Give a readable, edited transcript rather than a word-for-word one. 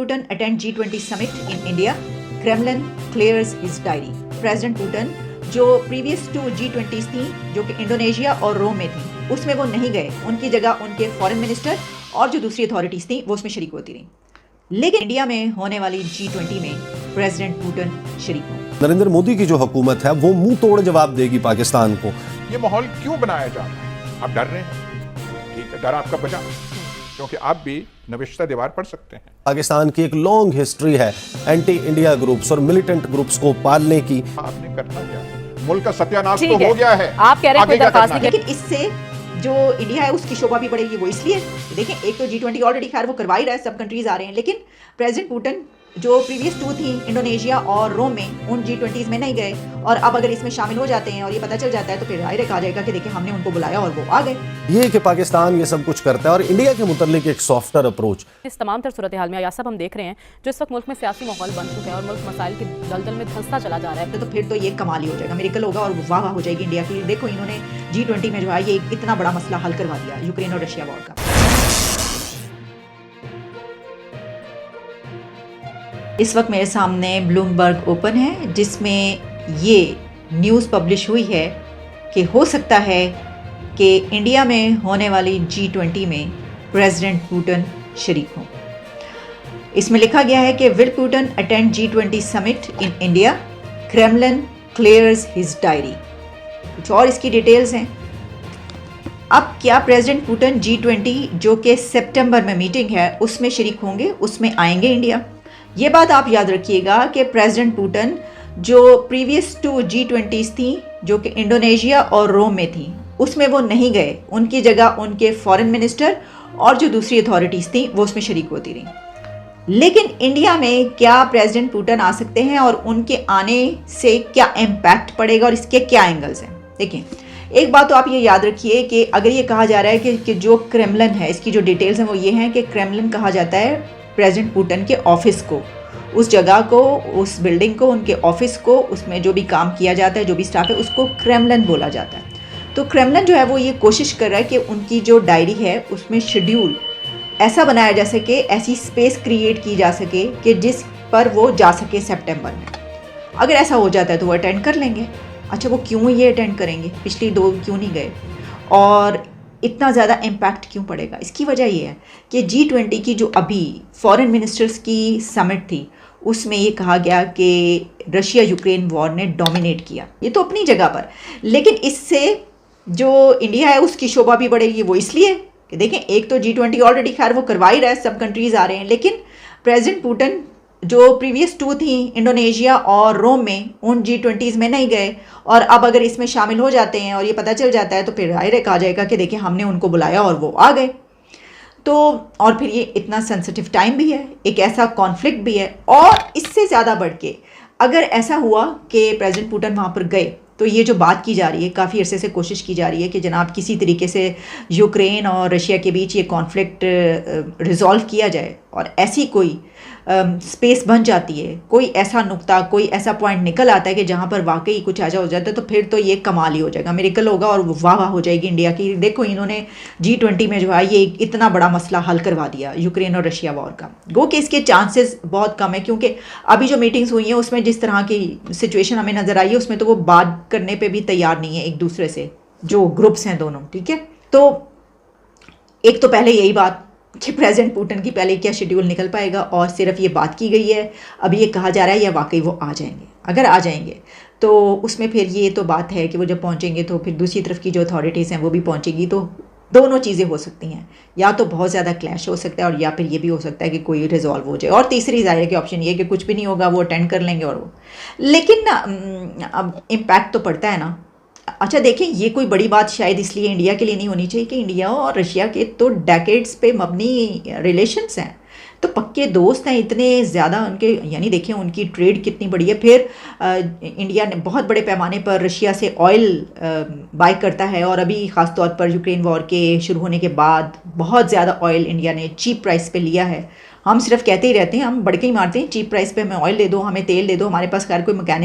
Putin attend G20 summit in India. Kremlin clears his diary. President Putin जो previous to G20s थी जो कि Indonesia और रोम में थी उसमें वो नहीं गए, उनकी जगह उनके फॉरेन मिनिस्टर और जो दूसरी अथॉरिटीज थी वो उसमें शरीक होती रही। लेकिन इंडिया में होने वाली G20 में प्रेसिडेंट पुतिन शरीक हो। नरेंद्र मोदी की जो हुकूमत है वो मुंह तोड़ जवाब देगी पाकिस्तान को। ये माहौल क्यों बनाया जा रहा है? आप डर रहे हैं, ठीक है, डर आपका बचा, क्योंकि आप भी नविश्ता दीवार पढ़ सकते हैं। पाकिस्तान की एक लॉन्ग हिस्ट्री है एंटी इंडिया ग्रुप्स और मिलिटेंट ग्रुप्स को पालने की। आपने करना क्या? मुल्क का सत्यानाश तो हो गया है, आप कह रहे हैं कोई दरखास्त नहीं, लेकिन इससे जो इंडिया है उसकी शोभा भी बढ़ेगी। वो इसलिए देखें, एक तो G20 ऑलरेडी खैर वो करवा ही रहा है, सब कंट्रीज आ रहे हैं, लेकिन प्रेसिडेंट पुतिन जो प्रीवियस टू थी इंडोनेशिया और रोम में उन G20s में नहीं गए और अब अगर इसमें शामिल हो जाते हैं और ये पता चल जाता है तो फिर डायरेक्ट आ जाएगा कि देखिए हमने उनको बुलाया और वो आ गए। ये कि पाकिस्तान ये सब कुछ करता है और इंडिया के मुतालिक एक सॉफ्टर अप्रोच। इस तमाम तर सूरत हाल में या सब हम देख रहे हैं जो इस वक्त मुल्क में सियासी माहौल बन चुका है और मुल्क मसाइल के दलदल में धंसता चला जा रहा है, तो फिर तो ये कमाल ही हो जाएगा, मिरेकल होगा और वाह हो जाएगी इंडिया की। देखो इन्होंने G20 में जो है ये इतना बड़ा मसला हल करवा दिया यूक्रेन और रशिया वॉर का। इस वक्त मेरे सामने ब्लूमबर्ग ओपन है जिसमें ये न्यूज़ पब्लिश हुई है कि हो सकता है कि इंडिया में होने वाली G20 में प्रेसिडेंट पुतिन शरीक हों। इसमें लिखा गया है कि will Putin attend G20 summit in India, Kremlin clears his diary. कुछ और इसकी डिटेल्स हैं। अब क्या प्रेसिडेंट पुतिन G20 जो कि सितंबर में मीटिंग है उसमें शरीक होंगे, उसमें आएंगे इंडिया? ये बात आप याद रखिएगा कि प्रेसिडेंट पुतिन जो प्रीवियस टू G20s थी जो कि इंडोनेशिया और रोम में थी उसमें वो नहीं गए, उनकी जगह उनके फॉरेन मिनिस्टर और जो दूसरी अथॉरिटीज़ थी वो उसमें शरीक होती रही। लेकिन इंडिया में क्या प्रेसिडेंट पुतिन आ सकते हैं और उनके आने से क्या इम्पैक्ट पड़ेगा और इसके क्या एंगल्स हैं? देखिए, एक बात तो आप ये याद रखिए कि अगर ये कहा जा रहा है कि जो क्रेमलिन है, इसकी जो डिटेल्स हैं वो ये हैं कि क्रेमलिन कहा जाता है प्रेसिडेंट पुतिन के ऑफिस को, उस जगह को, उस बिल्डिंग को, उनके ऑफिस को, उसमें जो भी काम किया जाता है, जो भी स्टाफ है, उसको क्रेमलिन बोला जाता है। तो क्रेमलिन जो है वो ये कोशिश कर रहा है कि उनकी जो डायरी है उसमें शेड्यूल ऐसा बनाया जा सके, ऐसी स्पेस क्रिएट की जा सके कि जिस पर वो जा सके सितंबर में। अगर ऐसा हो जाता है तो वो अटेंड कर लेंगे। अच्छा, वो क्यों ये अटेंड करेंगे? पिछली दो क्यों नहीं गए और इतना ज़्यादा इम्पैक्ट क्यों पड़ेगा? इसकी वजह ये है कि G20 की जो अभी फॉरेन मिनिस्टर्स की समिट थी उसमें ये कहा गया कि रशिया यूक्रेन वॉर ने डोमिनेट किया। ये तो अपनी जगह पर, लेकिन इससे जो इंडिया है उसकी शोभा भी बढ़ेगी। वो इसलिए कि देखें, एक तो G20 ऑलरेडी खैर वो करवा ही रहा है, सब कंट्रीज आ रहे हैं, लेकिन प्रेसिडेंट पुतिन जो प्रीवियस टू थी इंडोनेशिया और रोम में उन G20s में नहीं गए और अब अगर इसमें शामिल हो जाते हैं और ये पता चल जाता है तो फिर डायरेक्ट आ जाएगा कि देखिए हमने उनको बुलाया और वो आ गए। तो और फिर ये इतना सेंसिटिव टाइम भी है, एक ऐसा कॉन्फ्लिक्ट भी है, और इससे ज़्यादा बढ़ के अगर ऐसा हुआ कि प्रेसिडेंट पुतिन वहाँ पर गए तो ये जो बात की जा रही है, काफ़ी अरसे से कोशिश की जा रही है कि जनाब किसी तरीके से यूक्रेन और रशिया के बीच ये कॉन्फ्लिक्ट रिजॉल्व किया जाए और ऐसी कोई स्पेस बन जाती है, कोई ऐसा नुक्ता, कोई ऐसा पॉइंट निकल आता है कि जहाँ पर वाकई कुछ ऐसा हो जाता है तो फिर तो ये कमाल ही हो जाएगा, मिरेकल होगा और वाह हो जाएगी इंडिया की। देखो इन्होंने G20 में जो है ये इतना बड़ा मसला हल करवा दिया यूक्रेन और रशिया वॉर का। गो कि इसके चांसेस बहुत कम है क्योंकि अभी जो मीटिंग्स हुई हैं उसमें जिस तरह की सिचुएशन हमें नज़र आई है उसमें तो वो बात करने पर भी तैयार नहीं है एक दूसरे से, जो ग्रुप्स हैं दोनों, ठीक है। तो एक तो पहले यही बात कि प्रेसिडेंट पुतिन की पहले क्या शेड्यूल निकल पाएगा, और सिर्फ ये बात की गई है, अभी ये कहा जा रहा है या वाकई वो आ जाएंगे। अगर आ जाएंगे तो उसमें फिर ये तो बात है कि वो जब पहुंचेंगे तो फिर दूसरी तरफ की जो अथॉरिटीज़ हैं वो भी पहुंचेंगी, तो दोनों चीज़ें हो सकती हैं, या तो बहुत ज़्यादा क्लैश हो सकता है और या फिर ये भी हो सकता है कि कोई रिजॉल्व हो जाए, और तीसरी ज़ाहिर की ऑप्शन ये है कि कुछ भी नहीं होगा, वो अटेंड कर लेंगे और वो। लेकिन अब इम्पैक्ट तो पड़ता है ना। अच्छा देखें, ये कोई बड़ी बात शायद इसलिए इंडिया के लिए नहीं होनी चाहिए कि इंडिया और रशिया के तो डेकेड्स पे मबनी रिलेशंस हैं, तो पक्के दोस्त हैं इतने ज़्यादा उनके, यानी देखें उनकी ट्रेड कितनी बड़ी है। फिर इंडिया ने बहुत बड़े पैमाने पर रशिया से ऑयल बाय करता है और अभी ख़ास तौर पर यूक्रेन वॉर के शुरू होने के बाद बहुत ज़्यादा ऑयल इंडिया ने चीप प्राइस पे लिया है। हम सिर्फ कहते ही रहते हैं, हम बड़के ही मारते हैं, चीप प्राइस पे हमें ऑयल दे दो, हमें तेल दे दो, हमारे पास खैर कोई मैकेनिक